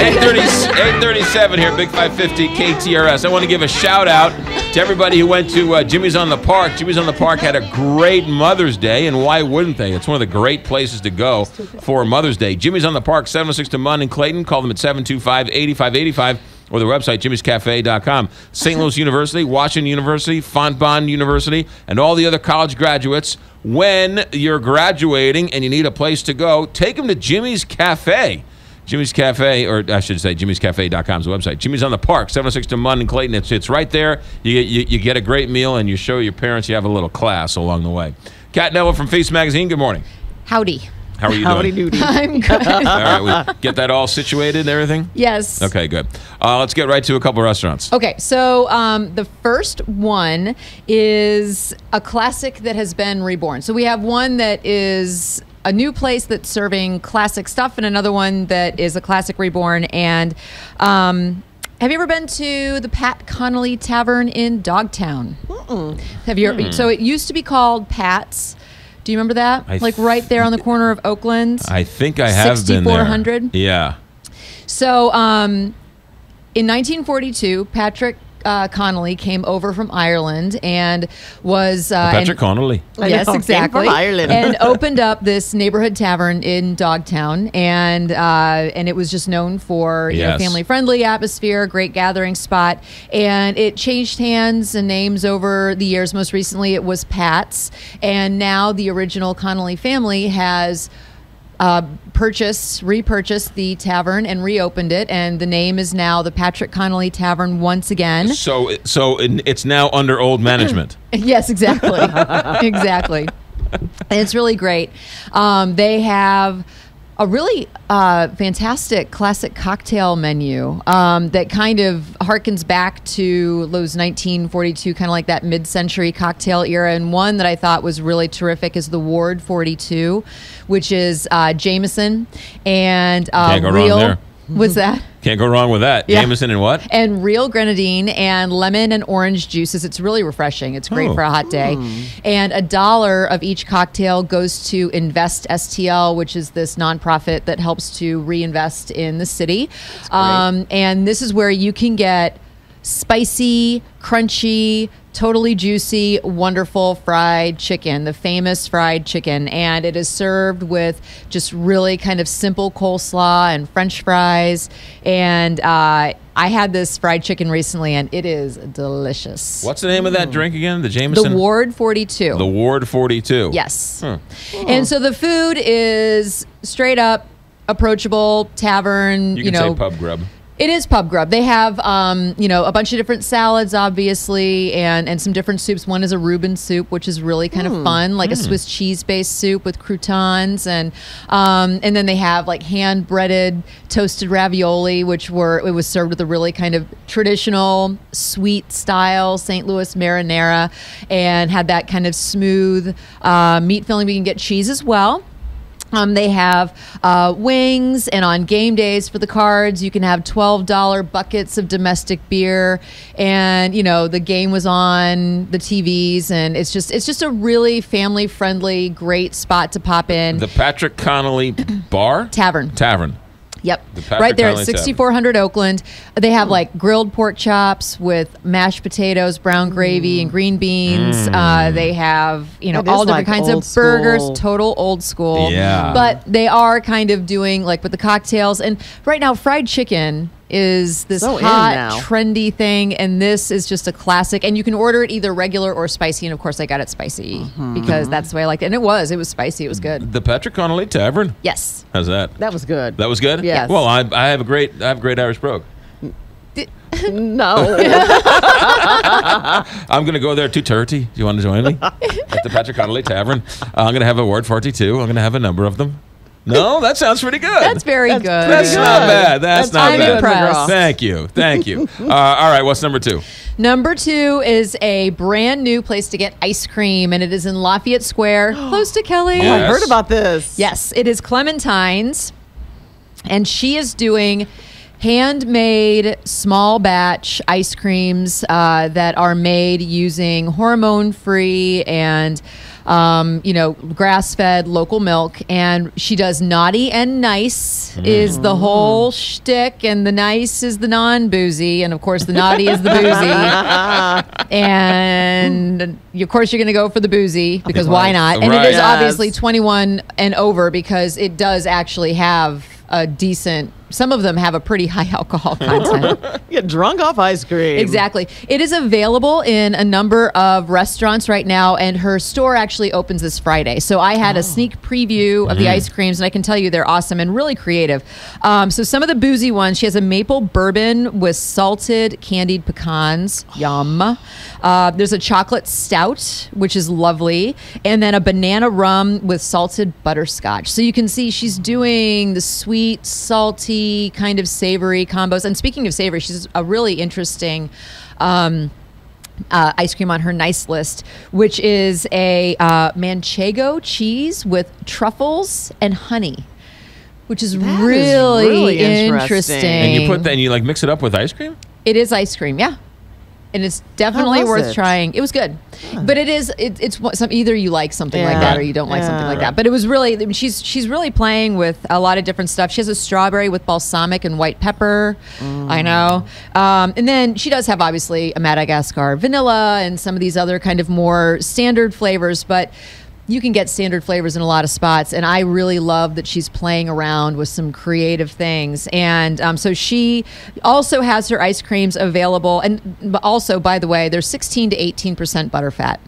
8:37 here, Big 550 KTRS. I want to give a shout out to everybody who went to Jimmy's on the Park. Jimmy's on the Park had a great Mother's Day, and why wouldn't they? It's one of the great places to go for Mother's Day. Jimmy's on the Park, 706 to Munn in Clayton. Call them at 725-8585 or the website, jimmyscafe.com. St. Louis University, Washington University, Fontbonne University, and all the other college graduates. When you're graduating and you need a place to go, take them to Jimmy's Cafe. Jimmy's Cafe, or I should say jimmyscafe.com is the website. Jimmy's on the Park, 706 to Munn and Clayton. It's right there. You get a great meal, and you show your parents you have a little class along the way. Kat Neville from Feast Magazine, good morning. Howdy. How are you Howdy doing? doody. I'm good. All right, we get that all situated and everything? Yes. Okay, good. Let's get right to a couple restaurants. Okay, so the first one is a classic that has been reborn. So we have one that is a new place that's serving classic stuff, and another one that is a classic reborn. And have you ever been to the Pat Connolly Tavern in Dogtown? Have you? So it used to be called Pat's. Do you remember that? Like right there on the corner of Oakland? I think I have been there. 6400? Yeah. So in 1942, Patrick Connolly came over from Ireland and was... Patrick Connolly. Yes, exactly. From Ireland. And opened up this neighborhood tavern in Dogtown, and it was just known for family-friendly atmosphere, great gathering spot, and it changed hands and names over the years. Most recently, it was Pat's, and now the original Connolly family has repurchased the tavern and reopened it, and the name is now the Patrick Connolly Tavern once again. So it's now under old management. Yes, exactly. Exactly. And it's really great. They have a really fantastic classic cocktail menu that kind of harkens back to those 1942, kind of like that mid-century cocktail era. And one that I thought was really terrific is the Ward 42, which is Jameson and Can't go real. wrong there. What's that? Can't go wrong with that. Yeah. Jameson and what? And real grenadine and lemon and orange juices. It's really refreshing. It's great for a hot day. And $1 of each cocktail goes to Invest STL, which is this nonprofit that helps to reinvest in the city. And this is where you can get spicy, crunchy, totally juicy, wonderful fried chicken, the famous fried chicken. And it is served with just really kind of simple coleslaw and French fries. And I had this fried chicken recently, and it is delicious. What's the name of that drink again? The Jameson? The Ward 42. The Ward 42. Yes. And so the food is straight up approachable tavern. You can say pub grub. It is pub grub. They have, a bunch of different salads, obviously, and some different soups. One is a Reuben soup, which is really kind of fun, like a Swiss cheese-based soup with croutons, and then they have like hand-breaded toasted ravioli, which it was served with a really kind of traditional sweet style St. Louis marinara, and had that kind of smooth meat filling. We can get cheese as well. They have wings, and on game days for the cards, you can have $12 buckets of domestic beer. And the game was on the TVs, and it's just a really family friendly, great spot to pop in. The Patrick Connolly Bar? Tavern. Yep. Patrick Right there at Connolly 6400 Oakland. They have like grilled pork chops with mashed potatoes, brown gravy, and green beans. They have, all different like kinds of old burgers, school. total old school. Yeah. But they are kind of doing like with the cocktails. And right now, fried chicken is this So in hot, now. trendy thing. And this is just a classic. And you can order it either regular or spicy. And of course, I got it spicy because that's the way I liked it. And it was spicy. It was good. The Patrick Connolly Tavern? Yes. How's that? That was good. That was good? Yes. Well, I have a great Irish brogue. No. I'm going to go there 2:30. Do you want to join me? At the Patrick Connolly Tavern. I'm going to have a Ward 42. I'm going to have a number of them. No, that sounds pretty good. That's very good. That's not bad. That's not I'm bad. impressed. Thank you. All right, what's number 2? Number 2 is a brand new place to get ice cream, and it is in Lafayette Square, close to Kelly. Yes. I heard about this. Yes, it is Clementine's, and she is doing handmade small batch ice creams that are made using hormone-free and grass-fed local milk. And she does naughty and nice is the whole shtick, and the nice is the non-boozy, and of course the naughty is the boozy. And of course you're going to go for the boozy because why not? And it is obviously 21 and over because it does actually have a decent. Some of them have a pretty high alcohol content. Get drunk off ice cream. Exactly. It is available in a number of restaurants right now, and her store actually opens this Friday. So I had a sneak preview of the ice creams, and I can tell you they're awesome and really creative. So some of the boozy ones, she has a maple bourbon with salted candied pecans. Yum. There's a chocolate stout, which is lovely, and then a banana rum with salted butterscotch. So you can see she's doing the sweet, salty, kind of savory combos. And speaking of savory, she's a really interesting ice cream on her nice list, which is a manchego cheese with truffles and honey, which is really interesting. And you put that, and you like mix it up with ice cream? It is ice cream, yeah. And it's definitely worth trying. It was good, but it's either you like something like that or you don't like something like that. But it was really, she's really playing with a lot of different stuff. She has a strawberry with balsamic and white pepper. I know, and then she does have obviously a Madagascar vanilla and some of these other kind of more standard flavors, but you can get standard flavors in a lot of spots, and I really love that she's playing around with some creative things. And so she also has her ice creams available, and also, by the way, they're 16 to 18% butterfat.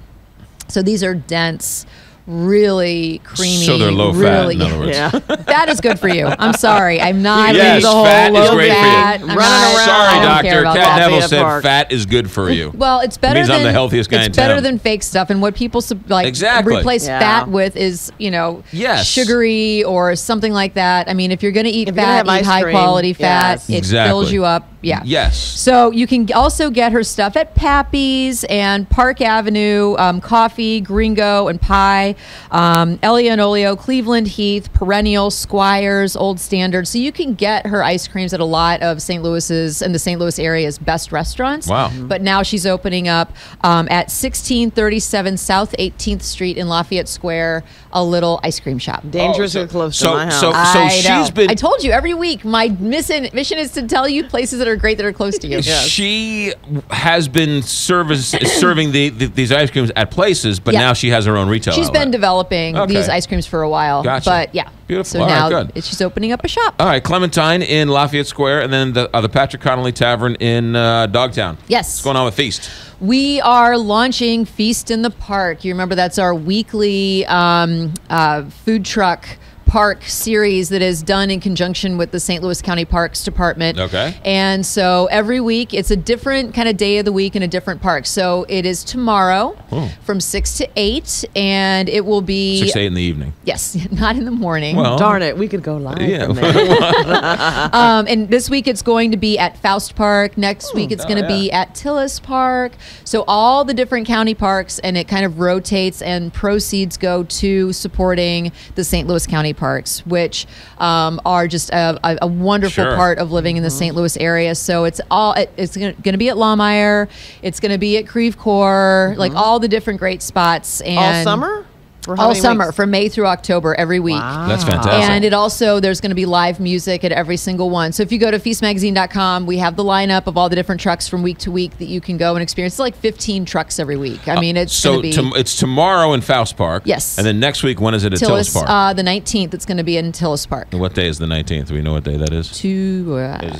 So these are dense, really creamy. So they're low fat, in other words. Yeah. That is good for you. I'm sorry. I'm not Yes, into the whole fat is low great for you. fat. Running around. Sorry, I don't care doctor. about Cat that. Neville said Park. fat is good for you. Well, it's better means than I'm the healthiest guy in it's better town. than fake stuff, and what people Exactly. replace Yeah. fat with is Yes. sugary or something like that. I mean, if you're going to eat If you're gonna fat, have eat ice high cream, quality fat. yes. It Exactly. fills you up. Yeah. Yes. So you can also get her stuff at Pappy's and Park Avenue, Coffee, Gringo, and Pie, Elia and Olio, Cleveland Heath, Perennial, Squires, Old Standard. So you can get her ice creams at a lot of St. Louis's and the St. Louis area's best restaurants. Wow. But now she's opening up at 1637 South 18th Street in Lafayette Square, a little ice cream shop. Dangerously close to my house. So I know. she's been. I told you every week. My mission is to tell you places that are great that are close to you. She has been serving these ice creams at places, but now she has her own retail She's outlet. been developing these ice creams for a while. Gotcha. But yeah. Beautiful. So All now right, good. she's opening up a shop. All right, Clementine in Lafayette Square, and then the Patrick Connolly Tavern in Dogtown. Yes. What's going on with Feast? We are launching Feast in the Park. You remember that's our weekly food truck park series that is done in conjunction with the St. Louis County Parks Department. Okay. And so every week it's a different kind of day of the week in a different park. So it is tomorrow from 6 to 8, and it will be 6 to 8 in the evening. Yes, not in the morning. Well, Darn it, we could go live. Yeah. From there. And this week it's going to be at Faust Park. Next week it's going to be at Tillis Park. So all the different county parks, and it kind of rotates, and proceeds go to supporting the St. Louis County Parks, which are just a wonderful part of living in the St. Louis area. So it's going to be at Lawmeyer. It's going to be at Creve Coeur, like all the different great spots. And All summer? For how all many summer, weeks? from May through October, every week. Wow. That's fantastic. And it also, there's going to be live music at every single one. So if you go to feastmagazine.com, we have the lineup of all the different trucks from week to week that you can go and experience. It's like 15 trucks every week. I mean, it's going to be... it's tomorrow in Faust Park. Yes. And then next week, when is it at Tillis Park? The 19th, it's going to be in Tillis Park. And what day is the 19th? Do we know what day that is? Is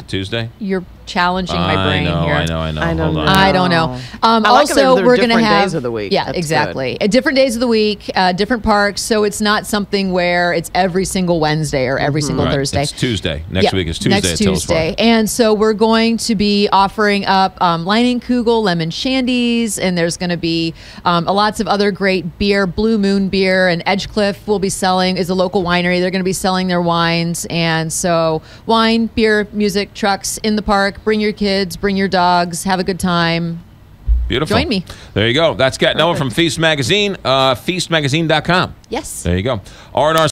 it Tuesday? You're challenging my brain here. I know. I Hold don't on. know. I don't know. I like Also, that we're going to different have days of the week. Yeah, That's exactly. At different days of the week, different parks. So it's not something where it's every single Wednesday or every single Right. Thursday. It's Tuesday. Next week is Tuesday Next at Tillis Tuesday. Park. And so we're going to be offering up Leinenkugel lemon shandies, and there's going to be lots of other great beer. Blue Moon beer and Edgecliff will be selling, is a local winery. They're going to be selling their wines. And so wine, beer, music, trucks in the park. Bring your kids, bring your dogs, have a good time. Beautiful. Join me. There you go. That's Cat Noah from Feast Magazine, feastmagazine.com. Yes. There you go. R&R